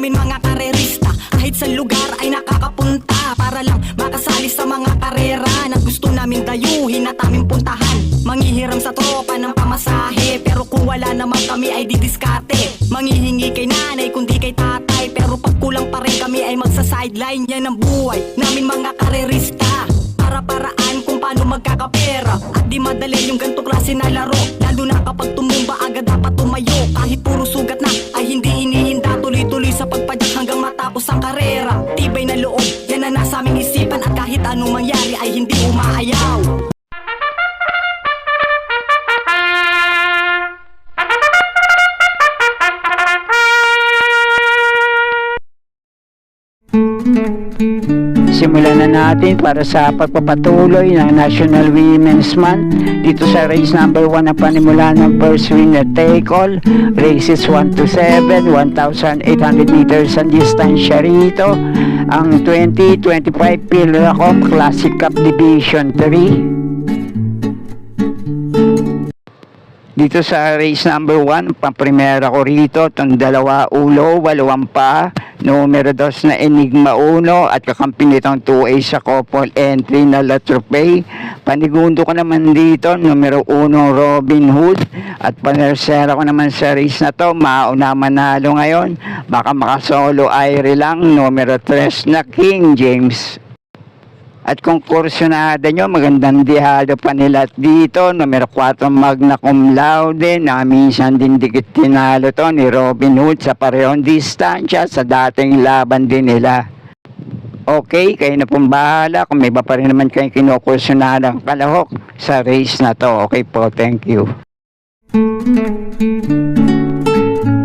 namin mga karerista. Kahit sa lugar ay nakakapunta para lang makasali sa mga karera na gusto namin dayuhin at aming puntahan. Manghihiram sa tropa ng pamasahe, pero kung wala naman kami ay didiskarte. Manghihingi kay nanay kundi kay tatay, pero pag kulang pa rin kami ay magsa-sideline. Yan ang buhay namin mga karerista, para-paraan kung paano magkakapera. At di madali yung ganto klase na laro, lalo na kapag tumumba agad dapat tumayo. Kahit puro sugat na ay hindi inihinda, tuloy-tuloy sa pagpadyak hanggang matapos ang karera. Tibay na loob, yan ang nasa aming isipan, at kahit anong mangyari ay hindi umaayaw. Simulan na natin para sa pagpapatuloy ng National Women's Month dito sa race number 1 na panimula ng first winner take all. Races 1 to 7, 1,800 meters ang distansya rito. Ang 2025 Pilracom Classic Cup Division 3. Dito sa race number 1, pamprimera ko rito, itong dalawa ulo, walawang pa, numero 2 na Enigma 1 at kakampi nitong 2A sa couple entry na La Tropez. Panigundo ko naman dito, numero 1 Robin Hood, at panersera ko naman sa race na to, mauna manalo ngayon, baka makasolo Aire lang, numero 3 na King James. At kung kursyonada nyo, magandang dihado pa nila dito. Numero 4, Magna Cum Laude, na minsan din dikit tinalo to ni Robin Hood sa parehong distansya sa dating laban din nila. Okay, kayo na pong bahala kung may iba pa rin naman kayong kinukursyonadang kalahok sa race na to. Okay po, thank you.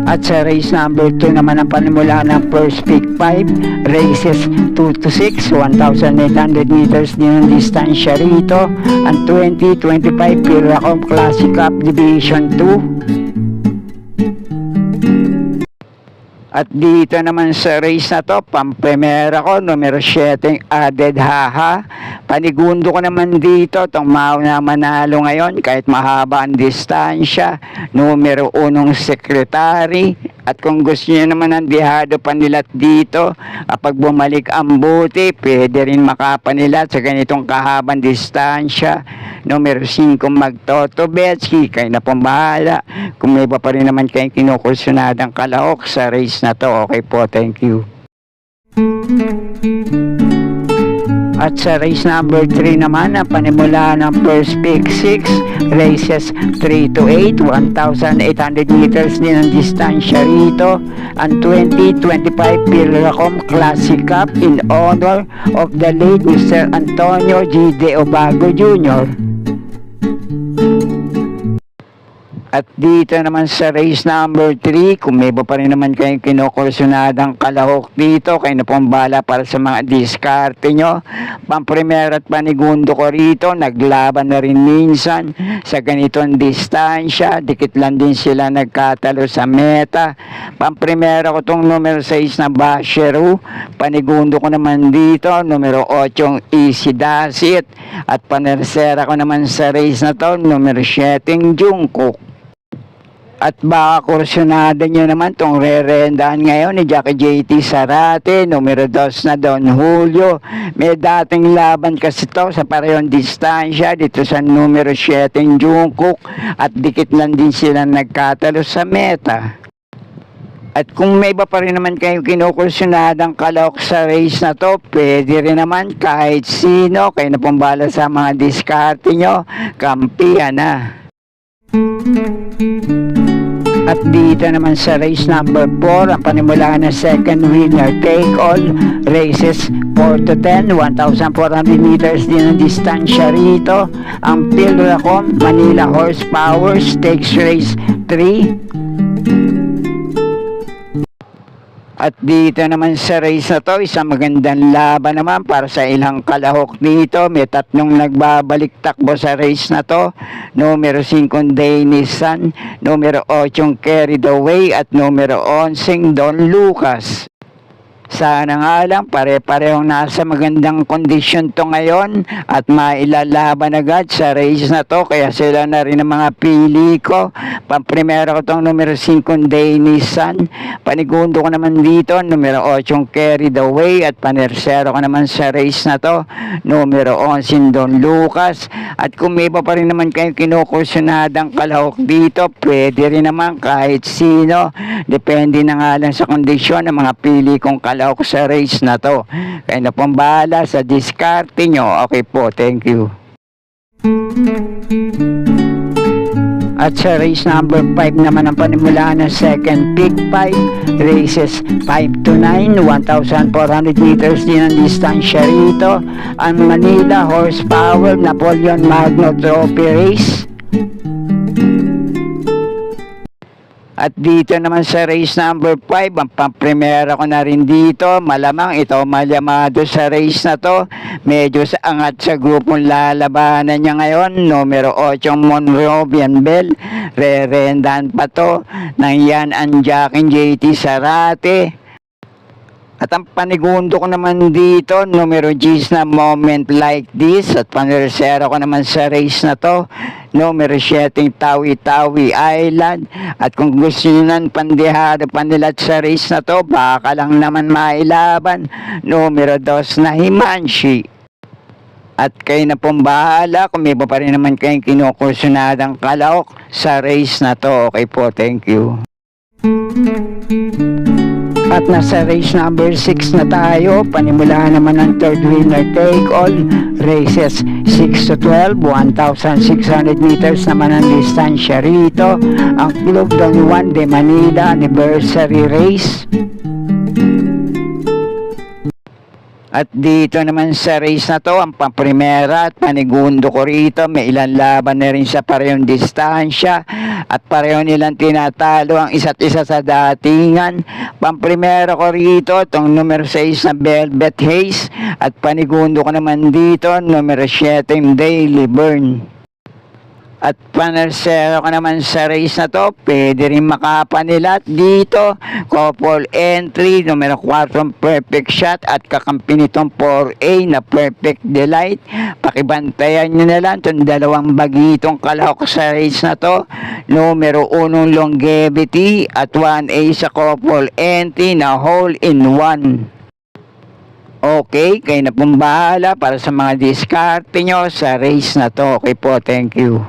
At sa race number 2 naman ang panimula ng first pick 5, races 2 to 6, 1,800 meters din ang distansya rito. Ang 2025 Pilracom Classic Cup Division 2. At dito naman sa race na to, pamprimera ko, numero 7, Added Haha. Panigundo ko naman dito, itong mauna manalo ngayon, kahit mahaba ang distansya, numero 1, Secretary. At kung gusto niyo naman ang dihado pa nila dito, kapag bumalik ang buti, pwede rin makapa nila sa ganitong kahabang distansya. Numero 5, Magtoto Betsy, kayo na pong bahala. Kung may iba pa rin naman kayong kinukursyonadang kalahok sa race na to, okay po, thank you. At sa race number 3 naman, ang panimula ng first pick 6, races 3 to 8, 1,800 meters din ang distansya rito. Ang 2025 Pilracom Classic Cup in honor of the late Mr. Antonio G. De Obago Jr. At dito naman sa race number 3, kung may iba pa rin naman kayong kinukursyonadang kalahok dito, kayo na pong bala para sa mga diskarte nyo. Pamprimera at panigundo ko rito, naglaban na rin minsan sa ganitong distansya, dikit lang din sila nagkatalo sa meta. Pamprimera ko tong numero 6 na Basheru, panigundo ko naman dito, numero 8 Easy Dasit, at panersera ko naman sa race na to, numero 7 Jungkook. At baka kursyonada nyo naman itong re-rendahan ngayon ni Jackie JT Sarate, numero 2 na Don Julio. May dating laban kasi to sa parehong distansya dito sa numero 7 Jungkook, at dikit lang din sila nagkatalo sa meta. At kung may iba pa rin naman kayong kinukursyonadang kalahok sa race na to, pwede rin naman kahit sino, kayo na pong bala sa mga diskarte nyo, kampihan na. At dito naman sa race number 4, ang panimula na second winner take all, races 4 to 10, 1,400 meters din ang distansya rito. Ang Pilracom Manila Horsepower Stakes Race 3. At dito naman sa race na to, isang magandang laban naman para sa ilang kalahok dito. May tatlong nagbabalik takbo sa race na to. Numero 5 Denison, numero 8 Carry the Way, at numero 11 Don Lucas. Sana nga lang pare-parehong nasa magandang kondisyon to ngayon at mailalaban agad sa race na to, kaya sila na rin ang mga pili ko. Pamprimero ko tong numero 5 Nissan, panigundo ko naman dito numero 8 Carry the Way, at panersero ko naman sa race na to numero 11 Don Lucas. At kung may iba pa rin naman kayong kinukursunadang kalahok dito, pwede rin naman kahit sino, depende na nga lang sa kondisyon ng mga pili kong kalahok sa race na to. Kaya na pong bahala sa diskarte nyo. Okay po, thank you. At sa race number 5 naman ang panimulaan ng second pick 5, races 5 to 9, 1,400 meters din ang distansya rito. Ang Manila Horsepower Napoleon Magno Trophy Race. At dito naman sa race number 5, ang pamprimera ko na rin dito. Malamang ito malyamado sa race na to. Medyo sa angat sa grupong lalabanan niya ngayon. Numero 8 Monrovian Bell. Re-rendan pa to ng Yan ang Jackie JT Sarate. At ang panigundo ko naman dito, numero 10 na Moment Like This. At panersero ko naman sa race na to, numero 7 Tawi-Tawi Island. At kung gusto nyo ng pandehado panilat sa race na to, baka lang naman mailaban, numero 2 na Himanshi. At kayo na pong bahala kung may iba pa rin naman kayong kinukursunadang kalahok sa race na to. Okay po, thank you. At nasa race number 6 na tayo, panimulaan naman ng third winner take all, races 6 to 12, 1,600 meters naman ang distansya rito, ang Club Don Juan de Manila Anniversary Race. At dito naman sa race na to, ang pamprimera at panigundo ko rito, may ilang laban na rin sa parehong distansya at pareho nilang tinatalo ang isa't isa sa datingan. Pamprimera ko rito, itong numero 6 na Velvet Haze, at panigundo ko naman dito, numero 7 Daily Burn. At panersero ko naman sa race na to, pwede rin makapanilat dito. Couple entry, numero 4 Perfect Shot, at kakampi nitong 4A na Perfect Delight. Pakibantayan nyo na lang itong dalawang bagitong kalahok sa race na to, numero 1 Longevity, at 1A sa couple entry na Hole in One. Okay, kayo na pong bahala para sa mga diskarte nyo sa race na to. Okay po, thank you.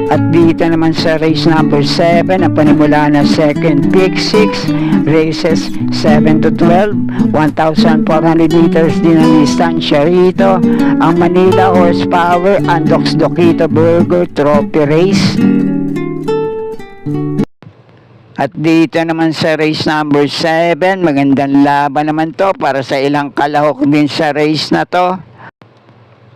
At dito naman sa race number 7, ang panimula na second pick 6, races 7 to 12, 1,400 meters din ang distansya rito, ang Manila Horsepower Andox Doquito Burger Trophy Race. At dito naman sa race number 7, magandang laban naman to para sa ilang kalahok din sa race na to.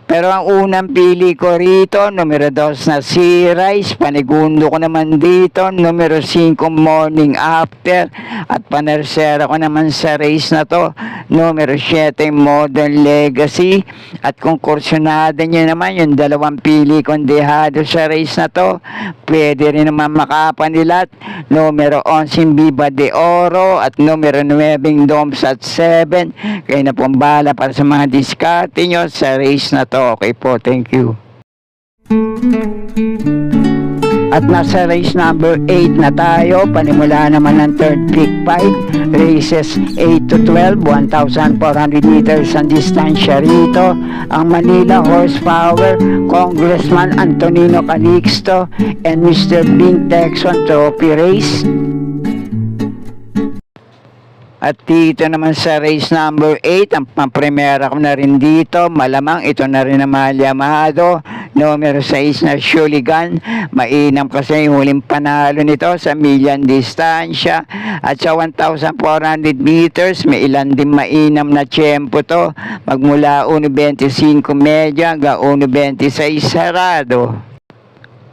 Pero ang unang pili ko rito, numero 2 na Sea Rise, panigundo ko naman dito, numero 5 Morning After, at panersera ko naman sa race na to, numero 7 Modern Legacy, at kung kursunada nyo naman yung dalawang pili kong dehado sa race na to, pwede rin naman makapanilat, numero 11 Viva de Oro, at numero 9 Doms at 7, kayo na pong bahala para sa mga diskarte nyo sa race na to. Okay po, thank you. At nasa race number 8 na tayo, panimula naman ng third pick 5, races 8 to 12, 1,400 meters ang distansya rito, ang Manila Horsepower Congressman Antonino Calixto and Mr. Bing Texon Trophy Race. At dito naman sa race number 8, ang pampremera ko na rin dito, malamang ito na rin ang malyamado, numero 6 na Shuligan, mainam kasi yung huling panalo nito sa milyan distansya, at sa 1,400 meters, may ilan din mainam na tiyempo to, magmula 1.25 medya hanggang 1.26 sarado.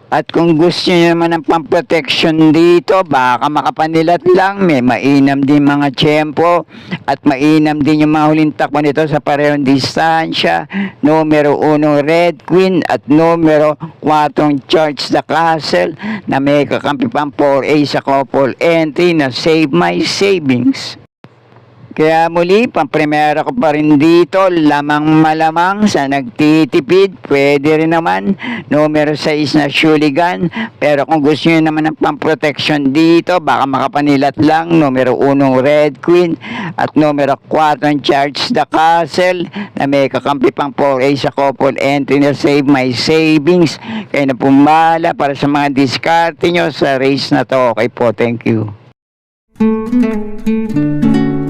At kung gusto nyo naman ng pamproteksyon dito, baka makapanilat lang. May mainam din mga tiyempo at mainam din yung mga huling takbo nito sa parehong distansya. Numero 1 Red Queen at numero 4 Charge the Castle na may kakampi pang 4A sa couple entry na Save My Savings. Kaya muli, pamprimera ko pa rin dito, lamang malamang sa nagtitipid, pwede rin naman, numero 6 na Shuligan, pero kung gusto nyo naman ng pamproteksyon dito, baka makapanilat lang, numero 1 Red Queen, at numero 4 Charge the Castle, na may kakampi pang 4A sa couple entry na Save My Savings. Kaya na pumala para sa mga diskarte nyo sa race na to. Okay po, thank you.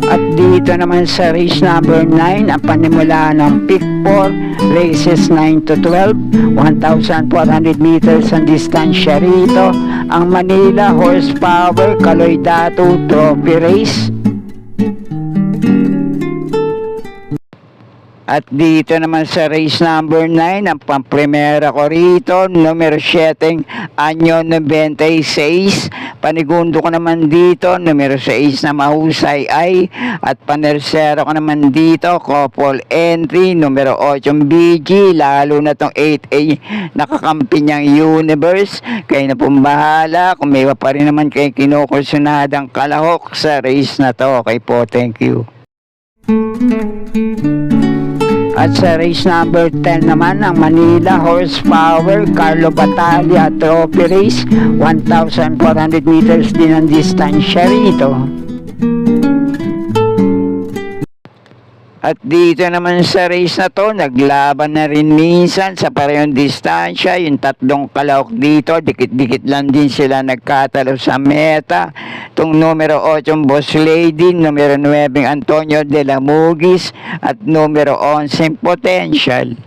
At dito naman sa race number 9, ang panimula ng pick 4, races 9 to 12, 1,400 meters ang distansya rito. Ang Manila Horsepower Kaloy Datu Trophy Race. At dito naman sa race number 9, ang pamprimera ko rito, numero 7, Anyo 96. Panigundo ko naman dito, numero 6 na Mahusay Ay. At panersero ko naman dito, couple entry, numero 8 BG, lalo na tong 8A, nakakampi niyang Universe. Kayo na pong bahala, kung may pa rin naman kayo kinukursunadang kalahok sa race na to. Okay po, thank you. At sa race number 10 naman, ang Manila Horsepower Carlo Battaglia Trophy Race, 1,400 meters din ang distansya rito. At dito naman sa race na to, naglaban na rin minsan sa parehong distansya. Yung tatlong kalahok dito, dikit-dikit lang din sila nagkatalo sa meta. Itong numero 8 Boss Lady, numero 9 Antonio de la Mugis, at numero 11 Potential.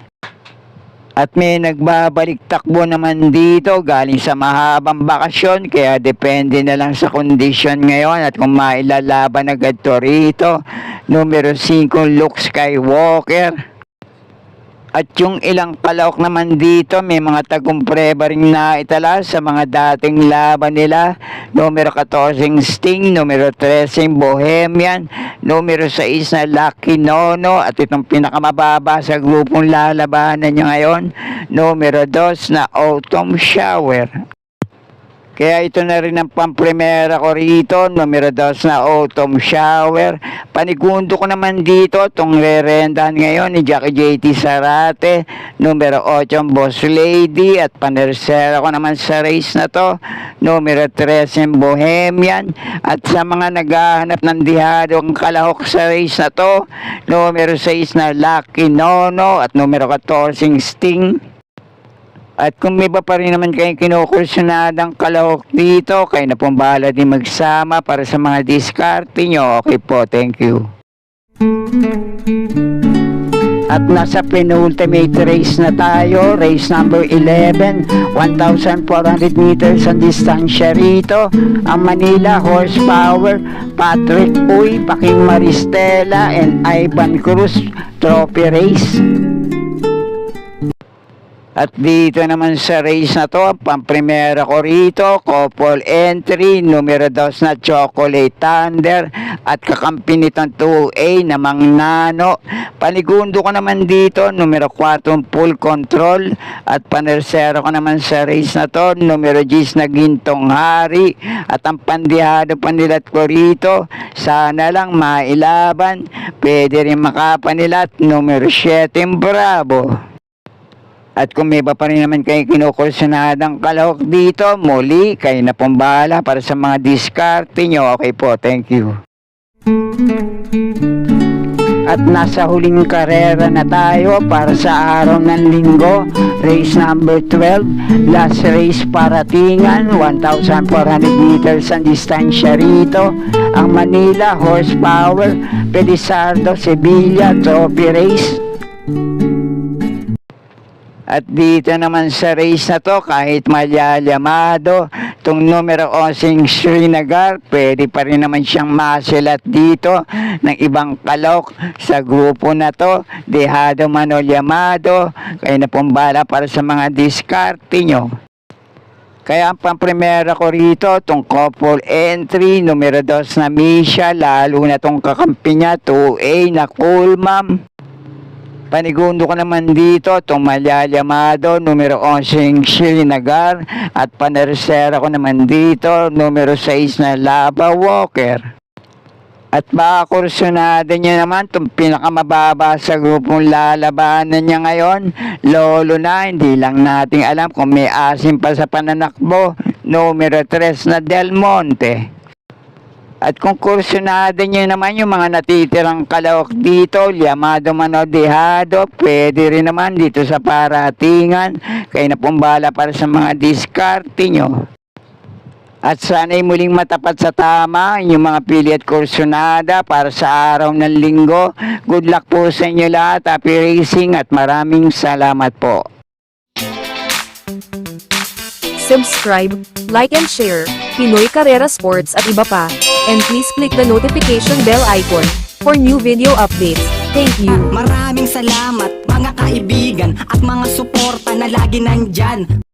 At may nagbabalik takbo naman dito galing sa mahabang bakasyon, kaya depende na lang sa kondisyon ngayon at kung mailalaban agad to rito. Numero 5 Luke Skywalker. At yung ilang kalahok naman dito, may mga tagumpre ring naitala sa mga dating laban nila. Numero 14 Sting, numero 13 Bohemian, numero 6 na Lucky Nono, at itong pinakamababa sa grupong lalabanan niya ngayon, numero 2 na Autumn Shower. Kaya ito na rin ang pamprimera ko rito, numero 2 na Autumn Shower. Panigundo ko naman dito, itong re-rendahan ngayon ni Jackie JT Sarate, numero 8 Boss Lady, at panersera ko naman sa race na to, numero 13 Bohemian. At sa mga naghahanap ng dihadong kalahok sa race na to, numero 6 na Lucky Nono, at numero 14 Sting. At kung may ba pa rin naman kayong kinukursunadang kalahok dito, kayo na pong bahala din magsama para sa mga diskarte nyo. Okay po, thank you. At nasa penultimate race na tayo, race number 11, 1,400 meters ang distansya rito. Ang Manila Horsepower, Patrick Uy, Paking Maristela, and Ivan Cruz Trophy Race. At dito naman sa race na to, pamprimera ko rito, couple entry, numero 2 na Chocolate Thunder, at kakampi nitong 2A na Mang Nano. Panigundo ko naman dito, numero 4 Full Control, at panersero ko naman sa race na to, numero 10 na Gintong Hari, at ang pandihado panilat ko rito, sana lang mailaban, pwede rin makapanilat, numero 7 Bravo. At kung may ba pa rin naman kayo kinukursunadang kalahok dito, muli, kayo na pong bahala para sa mga diskarte nyo. Okay po, thank you. At nasa huling karera na tayo para sa araw ng linggo, race number 12, last race paratingan, 1,400 meters ang distansya rito. Ang Manila Horsepower, Pelizardo Sevilla Trophy Race. At dito naman sa race na to, kahit malyalyamado, itong numero 11 Srinagar, pwede pa rin naman siyang masilat dito ng ibang kalok sa grupo na to. Dehado man o lyamado, kayo na pong bala para sa mga diskarte nyo. Kaya ang pampremera ko rito, itong couple entry, numero 2 na Misha, lalo na itong kakampi niya, 2A na Cool Ma'am. Panigundo ko naman dito, itong Malyalyamado, numero 11 Shilinagar, at panersera ko naman dito, numero 6 na Lava Walker. At baka kursunada niya naman itong pinakamababa sa grupong lalabanan niya ngayon. Lolo na, hindi lang nating alam kung may asim pa sa pananakbo. Numero 3 na Del Monte. At kung kursunada niya naman yung mga natitirang kalawak dito, Llamado Mano Dejado, pwede rin naman dito sa paratingan. Kayo na pong bahala para sa mga diskarte nyo. At sana'y muling matapat sa tama inyong mga pili at kursunada para sa araw ng linggo. Good luck po sa inyo lahat. Happy racing at maraming salamat po. Subscribe, like and share, Pinoy Carrera Sports at iba pa. And please click the notification bell icon for new video updates. Thank you. Maraming salamat mga kaibigan at mga suporta na lagi nandyan.